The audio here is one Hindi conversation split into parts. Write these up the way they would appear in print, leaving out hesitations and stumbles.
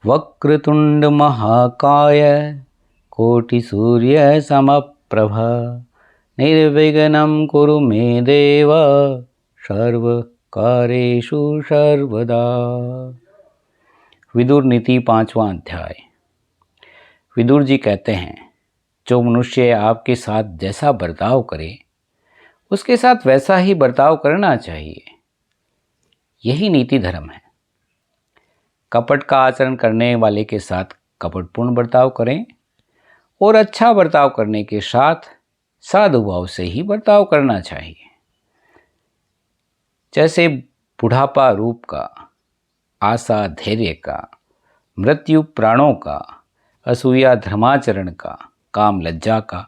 वक्रतुंड महाकाय कोटिसूर्य समप्रभ निर्विघ्नं कुरु मे देव सर्वकार्येषु सर्वदा। विदुर नीति 5वां अध्याय। विदुर जी कहते हैं, जो मनुष्य आपके साथ जैसा बर्ताव करे उसके साथ वैसा ही बर्ताव करना चाहिए। यही नीति धर्म है। कपट का आचरण करने वाले के साथ कपटपूर्ण बर्ताव करें और अच्छा बर्ताव करने के साथ साधु भाव से ही बर्ताव करना चाहिए। जैसे बुढ़ापा रूप का, आशा धैर्य का, मृत्यु प्राणों का, असूया धर्माचरण का, काम लज्जा का,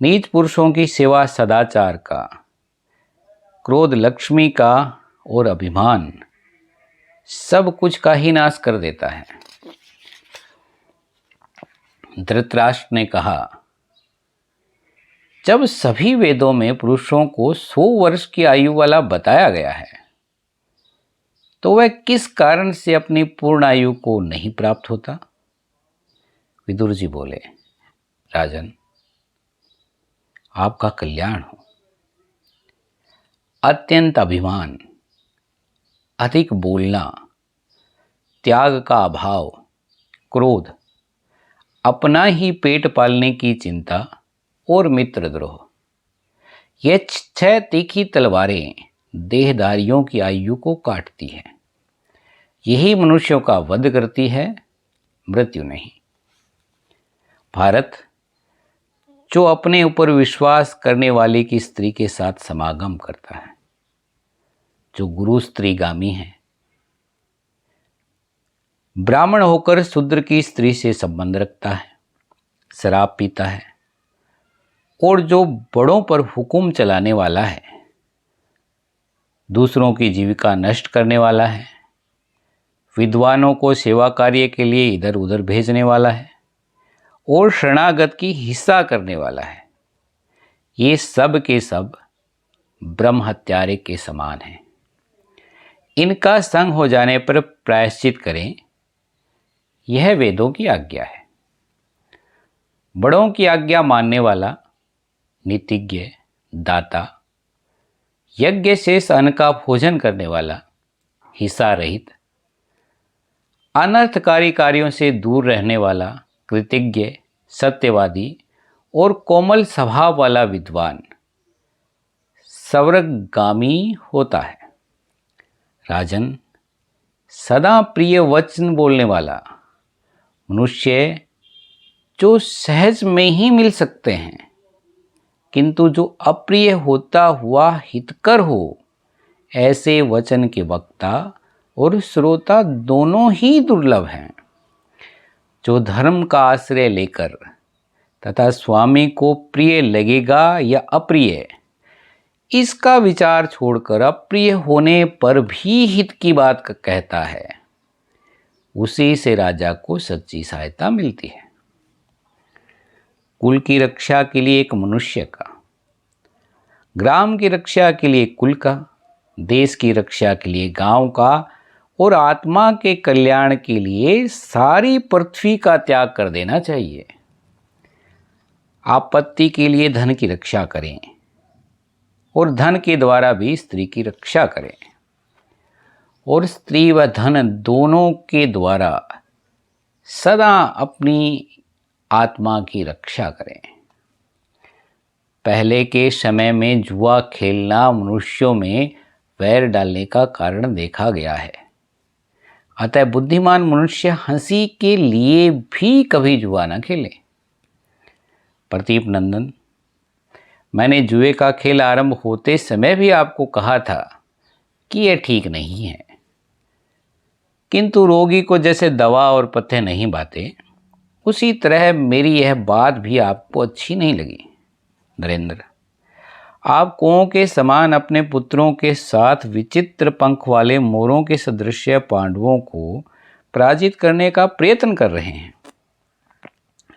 नीच पुरुषों की सेवा सदाचार का, क्रोध लक्ष्मी का और अभिमान सब कुछ का ही नाश कर देता है। धृतराष्ट्र ने कहा, जब सभी वेदों में पुरुषों को 100 वर्ष की आयु वाला बताया गया है तो वह किस कारण से अपनी पूर्ण आयु को नहीं प्राप्त होता? विदुर जी बोले, राजन, आपका कल्याण हो। अत्यंत अभिमान, अधिक बोलना, त्याग का अभाव, क्रोध, अपना ही पेट पालने की चिंता और मित्रद्रोह, ये 6 तीखी तलवारें देहधारियों की आयु को काटती है। यही मनुष्यों का वध करती है, मृत्यु नहीं। भारत, जो अपने ऊपर विश्वास करने वाले की स्त्री के साथ समागम करता है, जो गुरु स्त्रीगामी है, ब्राह्मण होकर शूद्र की स्त्री से संबंध रखता है, शराब पीता है और जो बड़ों पर हुक्म चलाने वाला है, दूसरों की जीविका नष्ट करने वाला है, विद्वानों को सेवा कार्य के लिए इधर उधर भेजने वाला है और शरणागत की हिंसा करने वाला है, ये सब के सब ब्रह्म हत्यारे के समान हैं। इनका संग हो जाने पर प्रायश्चित करें, यह वेदों की आज्ञा है। बड़ों की आज्ञा मानने वाला, नीतिज्ञ, दाता, यज्ञ शेष अन्न का भोजन करने वाला, हिंसा रहित, अनर्थकारी कार्यों से दूर रहने वाला, कृतज्ञ, सत्यवादी और कोमल स्वभाव वाला विद्वान स्वर्गगामी होता है। राजन, सदा प्रिय वचन बोलने वाला मनुष्य, जो सहज में ही मिल सकते हैं किंतु जो अप्रिय होता हुआ हितकर हो, ऐसे वचन के वक्ता और श्रोता दोनों ही दुर्लभ हैं। जो धर्म का आश्रय लेकर तथा स्वामी को प्रिय लगेगा या अप्रिय, इसका विचार छोड़कर अप्रिय होने पर भी हित की बात कहता है, उसी से राजा को सच्ची सहायता मिलती है। कुल की रक्षा के लिए एक मनुष्य का, ग्राम की रक्षा के लिए कुल का, देश की रक्षा के लिए गांव का और आत्मा के कल्याण के लिए सारी पृथ्वी का त्याग कर देना चाहिए। आपत्ति के लिए धन की रक्षा करें और धन के द्वारा भी स्त्री की रक्षा करें और स्त्री व धन दोनों के द्वारा सदा अपनी आत्मा की रक्षा करें। पहले के समय में जुआ खेलना मनुष्यों में वैर डालने का कारण देखा गया है। अतः बुद्धिमान मनुष्य हंसी के लिए भी कभी जुआ न खेले। प्रदीप नंदन, मैंने जुए का खेल आरंभ होते समय भी आपको कहा था कि यह ठीक नहीं है, किंतु रोगी को जैसे दवा और पथ्य नहीं भाते, उसी तरह मेरी यह बात भी आपको अच्छी नहीं लगी। नरेंद्र, आप कुओं के समान अपने पुत्रों के साथ विचित्र पंख वाले मोरों के सदृश पांडवों को पराजित करने का प्रयत्न कर रहे हैं।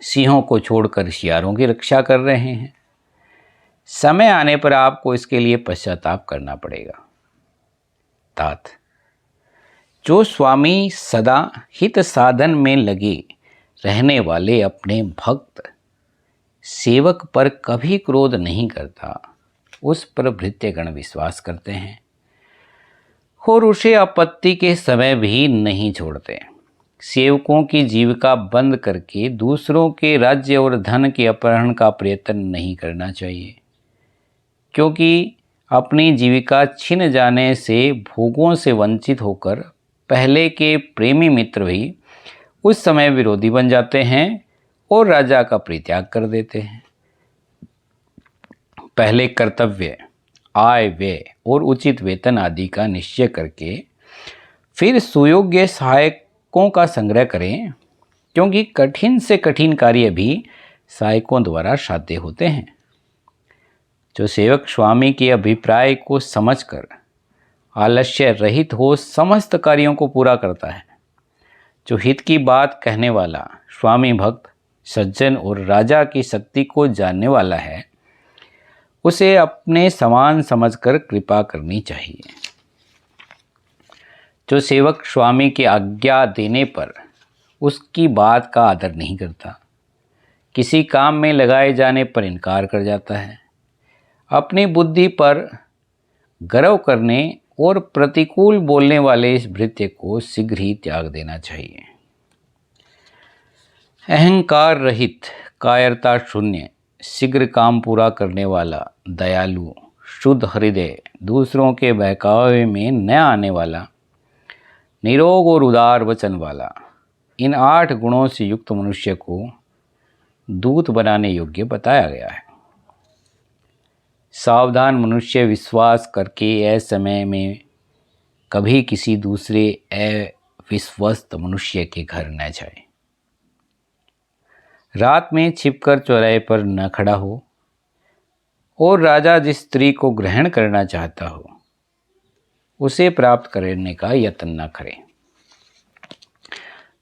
सिंहों को छोड़कर शियारों की रक्षा कर रहे हैं। समय आने पर आपको इसके लिए पश्चाताप करना पड़ेगा। तात, जो स्वामी सदा हित साधन में लगे रहने वाले अपने भक्त सेवक पर कभी क्रोध नहीं करता, उस पर भृत्यगण विश्वास करते हैं और उसे आपत्ति के समय भी नहीं छोड़ते। सेवकों की जीविका बंद करके दूसरों के राज्य और धन के अपहरण का प्रयत्न नहीं करना चाहिए, क्योंकि अपनी जीविका छिन जाने से भोगों से वंचित होकर पहले के प्रेमी मित्र भी उस समय विरोधी बन जाते हैं और राजा का परित्याग कर देते हैं। पहले कर्तव्य, आय व्यय और उचित वेतन आदि का निश्चय करके फिर सुयोग्य सहायकों का संग्रह करें, क्योंकि कठिन से कठिन कार्य भी सहायकों द्वारा साध्य होते हैं। जो सेवक स्वामी के अभिप्राय को समझकर आलस्य रहित हो समस्त कार्यों को पूरा करता है, जो हित की बात कहने वाला, स्वामी भक्त, सज्जन और राजा की शक्ति को जानने वाला है, उसे अपने समान समझकर कृपा करनी चाहिए। जो सेवक स्वामी की आज्ञा देने पर उसकी बात का आदर नहीं करता, किसी काम में लगाए जाने पर इनकार कर जाता है, अपनी बुद्धि पर गर्व करने और प्रतिकूल बोलने वाले इस भृत्य को शीघ्र ही त्याग देना चाहिए। अहंकार रहित, कायरता शून्य, शीघ्र काम पूरा करने वाला, दयालु, शुद्ध हृदय, दूसरों के बहकावे में न आने वाला, निरोग और उदार वचन वाला, इन 8 गुणों से युक्त मनुष्य को दूत बनाने योग्य बताया गया है। सावधान मनुष्य विश्वास करके असमय में कभी किसी दूसरे अविश्वस्त मनुष्य के घर न जाए। रात में छिपकर चौराहे पर न खड़ा हो और राजा जिस स्त्री को ग्रहण करना चाहता हो उसे प्राप्त करने का यत्न न करे।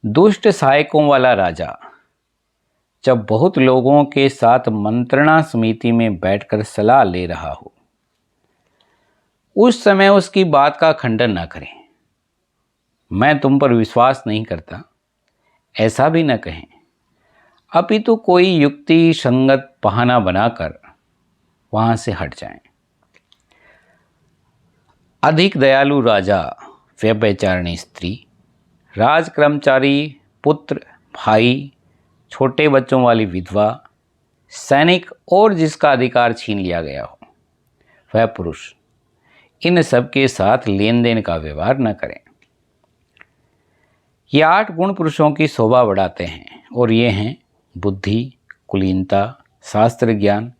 दुष्ट सहायकों वाला राजा जब बहुत लोगों के साथ मंत्रणा समिति में बैठकर सलाह ले रहा हो, उस समय उसकी बात का खंडन न करें। मैं तुम पर विश्वास नहीं करता, ऐसा भी न कहें, अपितु कोई युक्ति संगत बहाना बनाकर वहां से हट जाएं। अधिक दयालु राजा, व्यभिचारिणी स्त्री, राजकर्मचारी, पुत्र, भाई, छोटे बच्चों वाली विधवा, सैनिक और जिसका अधिकार छीन लिया गया हो वह पुरुष, इन सब के साथ लेन देन का व्यवहार न करें। ये 8 गुण पुरुषों की शोभा बढ़ाते हैं और ये हैं बुद्धि, कुलीनता, शास्त्र ज्ञान,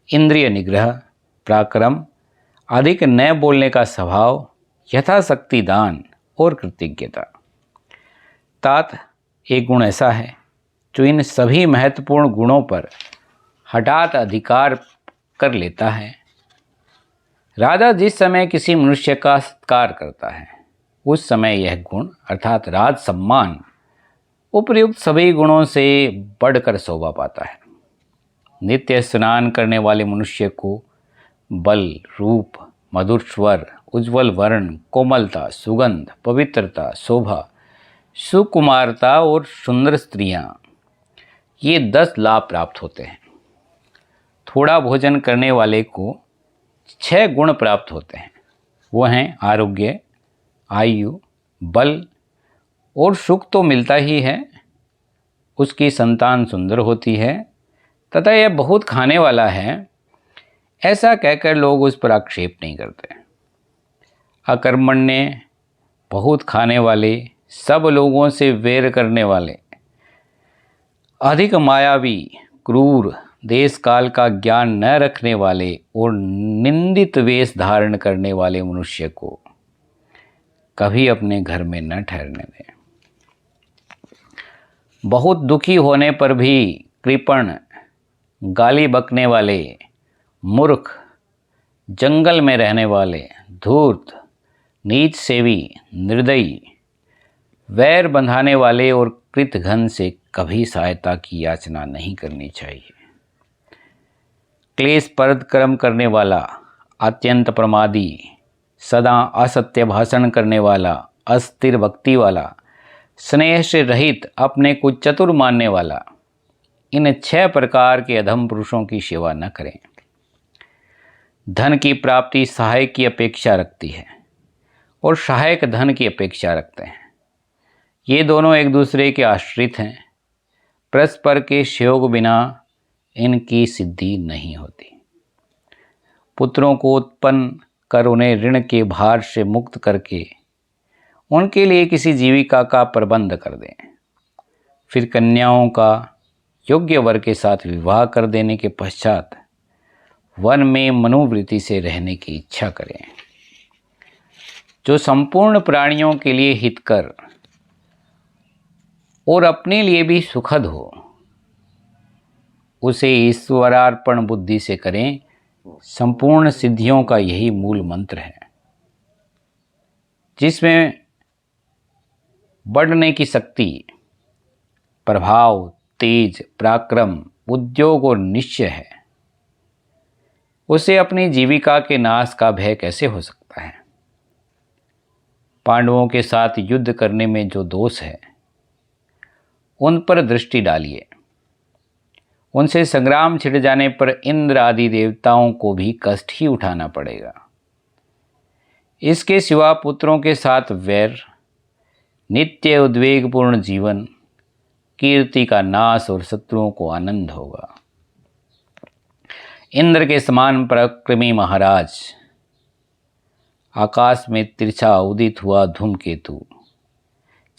इंद्रिय निग्रह, पराक्रम, अधिक न बोलने का स्वभाव, यथाशक्ति दान और कृतज्ञता। तात एक गुण ऐसा है जो इन सभी महत्वपूर्ण गुणों पर हठात अधिकार कर लेता है। राजा जिस समय किसी मनुष्य का सत्कार करता है उस समय यह गुण अर्थात राज सम्मान उपयुक्त सभी गुणों से बढ़कर शोभा पाता है। नित्य स्नान करने वाले मनुष्य को बल, रूप, मधुर स्वर, उज्ज्वल वर्ण, कोमलता, सुगंध, पवित्रता, शोभा, सुकुमारता और सुंदर स्त्रियां, ये 10 लाभ प्राप्त होते हैं। थोड़ा भोजन करने वाले को 6 गुण प्राप्त होते हैं। वो हैं आरोग्य, आयु, बल और सुख तो मिलता ही है, उसकी संतान सुंदर होती है तथा यह बहुत खाने वाला है, ऐसा कहकर लोग उस पर आक्षेप नहीं करते। अकर्मण्य, बहुत खाने वाले, सब लोगों से वैर करने वाले, अधिक मायावी, क्रूर, देश काल का ज्ञान न रखने वाले और निंदित वेश धारण करने वाले मनुष्य को कभी अपने घर में न ठहरने दें। बहुत दुखी होने पर भी कृपण, गाली बकने वाले, मूर्ख, जंगल में रहने वाले, धूर्त, नीच सेवी, निर्दयी, वैर बंधाने वाले और कृतघ्न से कभी सहायता की याचना नहीं करनी चाहिए। क्लेशप्रद कर्म करने वाला, अत्यंत प्रमादी, सदा असत्य भाषण करने वाला, अस्थिर भक्ति वाला, स्नेह से रहित, अपने को चतुर मानने वाला, इन 6 प्रकार के अधम पुरुषों की सेवा न करें। धन की प्राप्ति सहायक की अपेक्षा रखती है और सहायक धन की अपेक्षा रखते हैं। ये दोनों एक दूसरे के आश्रित हैं। परस्पर के सहयोग बिना इनकी सिद्धि नहीं होती। पुत्रों को उत्पन्न कर उन्हें ऋण के भार से मुक्त करके उनके लिए किसी जीविका का प्रबंध कर दें। फिर कन्याओं का योग्य वर के साथ विवाह कर देने के पश्चात वन में मनोवृत्ति से रहने की इच्छा करें। जो संपूर्ण प्राणियों के लिए हितकर और अपने लिए भी सुखद हो, उसे ईश्वरार्पण बुद्धि से करें। संपूर्ण सिद्धियों का यही मूल मंत्र है, जिसमें बढ़ने की शक्ति, प्रभाव, तेज, पराक्रम, उद्योग और निश्चय है। उसे अपनी जीविका के नाश का भय कैसे हो सकता है? पांडवों के साथ युद्ध करने में जो दोष है, उन पर दृष्टि डालिए। उनसे संग्राम छिड़ जाने पर इंद्र आदि देवताओं को भी कष्ट ही उठाना पड़ेगा। इसके सिवा पुत्रों के साथ वैर, नित्य उद्वेगपूर्ण जीवन, कीर्ति का नाश और शत्रुओं को आनंद होगा। इंद्र के समान पराक्रमी महाराज, आकाश में तिरछा उदित हुआ धूमकेतु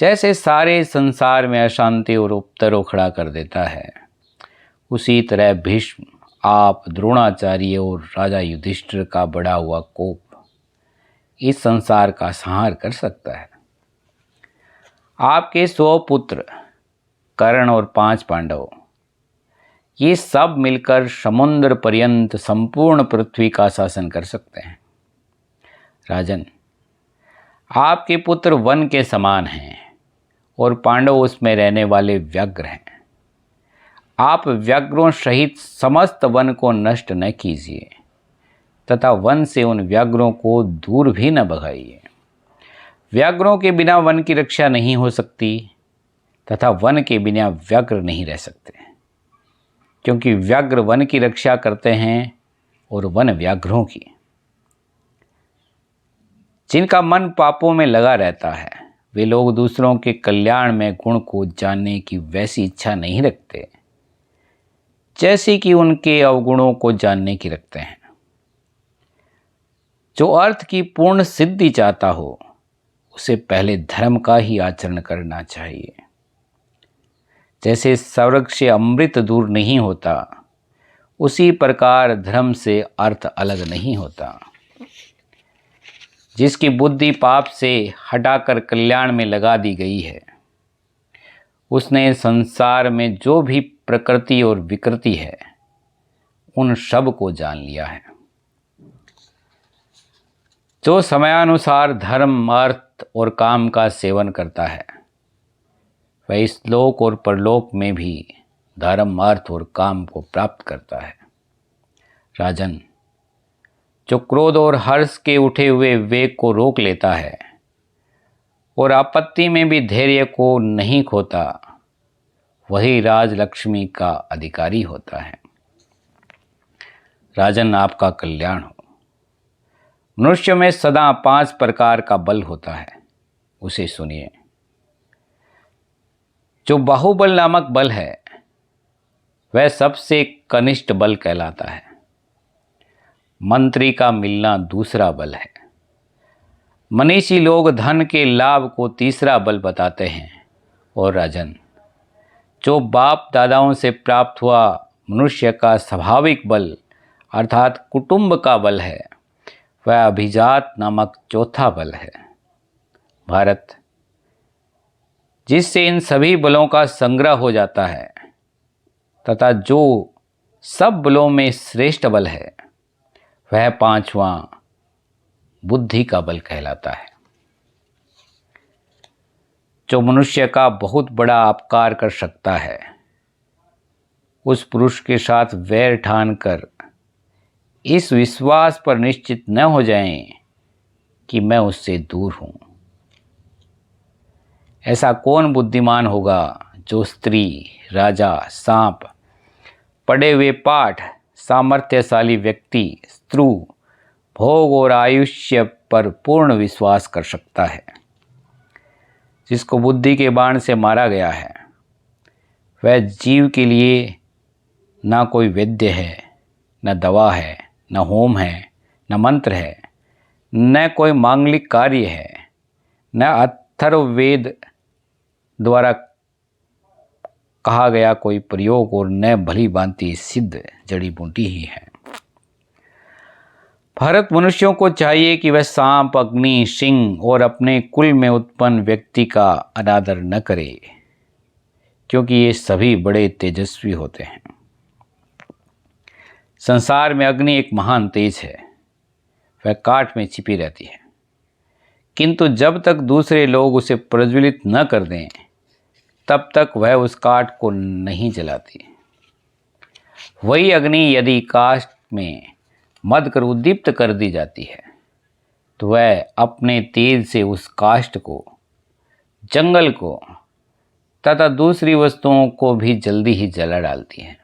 जैसे सारे संसार में अशांति और उपद्रव खड़ा कर देता है, उसी तरह भीष्म, आप, द्रोणाचार्य और राजा युधिष्ठिर का बढ़ा हुआ कोप इस संसार का संहार कर सकता है। आपके 100 पुत्र कर्ण और 5 पांडव, ये सब मिलकर समुद्र पर्यंत संपूर्ण पृथ्वी का शासन कर सकते हैं। राजन, आपके पुत्र वन के समान हैं और पांडव उसमें रहने वाले व्याघ्र हैं। आप व्याघ्रों सहित समस्त वन को नष्ट न कीजिए तथा वन से उन व्याघ्रों को दूर भी न भगाइए। व्याघ्रों के बिना वन की रक्षा नहीं हो सकती तथा वन के बिना व्याघ्र नहीं रह सकते, क्योंकि व्याघ्र वन की रक्षा करते हैं और वन व्याघ्रों की। जिनका मन पापों में लगा रहता है, वे लोग दूसरों के कल्याण में गुण को जानने की वैसी इच्छा नहीं रखते जैसी कि उनके अवगुणों को जानने की रखते हैं। जो अर्थ की पूर्ण सिद्धि चाहता हो, उसे पहले धर्म का ही आचरण करना चाहिए। जैसे स्वर्ग से अमृत दूर नहीं होता, उसी प्रकार धर्म से अर्थ अलग नहीं होता। जिसकी बुद्धि पाप से हटाकर कल्याण में लगा दी गई है, उसने संसार में जो भी प्रकृति और विकृति है, उन सब को जान लिया है। जो समयानुसार धर्म, अर्थ और काम का सेवन करता है, वह इस लोक और परलोक में भी धर्म, अर्थ और काम को प्राप्त करता है। राजन, जो क्रोध और हर्ष के उठे हुए वेग को रोक लेता है और आपत्ति में भी धैर्य को नहीं खोता, वही राजलक्ष्मी का अधिकारी होता है। राजन, आपका कल्याण हो। मनुष्य में सदा 5 प्रकार का बल होता है, उसे सुनिए। जो बाहुबल नामक बल है, वह सबसे कनिष्ठ बल कहलाता है। मंत्री का मिलना दूसरा बल है। मनीषी लोग धन के लाभ को तीसरा बल बताते हैं। और राजन, जो बाप दादाओं से प्राप्त हुआ मनुष्य का स्वाभाविक बल अर्थात कुटुंब का बल है, वह अभिजात नामक चौथा बल है। भारत, जिससे इन सभी बलों का संग्रह हो जाता है तथा जो सब बलों में श्रेष्ठ बल है, वह 5वां बुद्धि का बल कहलाता है। जो मनुष्य का बहुत बड़ा अपकार कर सकता है, उस पुरुष के साथ वैर ठान कर इस विश्वास पर निश्चित न हो जाएं कि मैं उससे दूर हूँ। ऐसा कौन बुद्धिमान होगा जो स्त्री, राजा, सांप, पढ़े हुए पाठ, सामर्थ्यशाली व्यक्ति, स्त्रु, भोग और आयुष्य पर पूर्ण विश्वास कर सकता है। जिसको बुद्धि के बाण से मारा गया है वह जीव के लिए ना कोई वैद्य है, न दवा है, न होम है, न मंत्र है, न कोई मांगलिक कार्य है, न अथर्ववेद द्वारा कहा गया कोई प्रयोग और न भली भांति सिद्ध जड़ी बूटी ही है। भारत मनुष्यों को चाहिए कि वह सांप, अग्नि, सिंह और अपने कुल में उत्पन्न व्यक्ति का अनादर न करे, क्योंकि ये सभी बड़े तेजस्वी होते हैं। संसार में अग्नि एक महान तेज है, वह काठ में छिपी रहती है, किंतु जब तक दूसरे लोग उसे प्रज्वलित न कर दें तब तक वह उस काठ को नहीं जलाती। वही अग्नि यदि काष्ठ में मद कर उद्दीप्त कर दी जाती है तो वह अपने तेज से उस काष्ठ को, जंगल को तथा दूसरी वस्तुओं को भी जल्दी ही जला डालती है।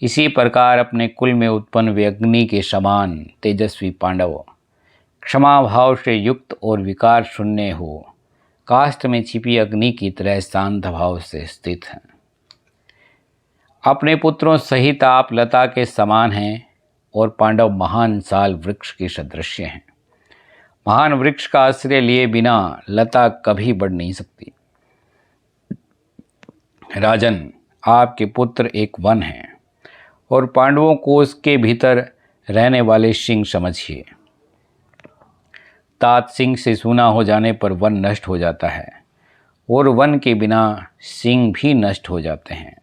इसी प्रकार अपने कुल में उत्पन्न वे अग्नि के समान तेजस्वी पांडव क्षमा भाव से युक्त और विकार शून्य हो काष्ठ में छिपी अग्नि की तरह शांत भाव से स्थित हैं। अपने पुत्रों सहित आप लता के समान हैं और पांडव महान साल वृक्ष के सदृश हैं। महान वृक्ष का आश्रय लिए बिना लता कभी बढ़ नहीं सकती। राजन, आपके पुत्र एक वन है और पांडवों को उसके भीतर रहने वाले सिंह समझिए। तात सिंह से सूना हो जाने पर वन नष्ट हो जाता है और वन के बिना सिंह भी नष्ट हो जाते हैं।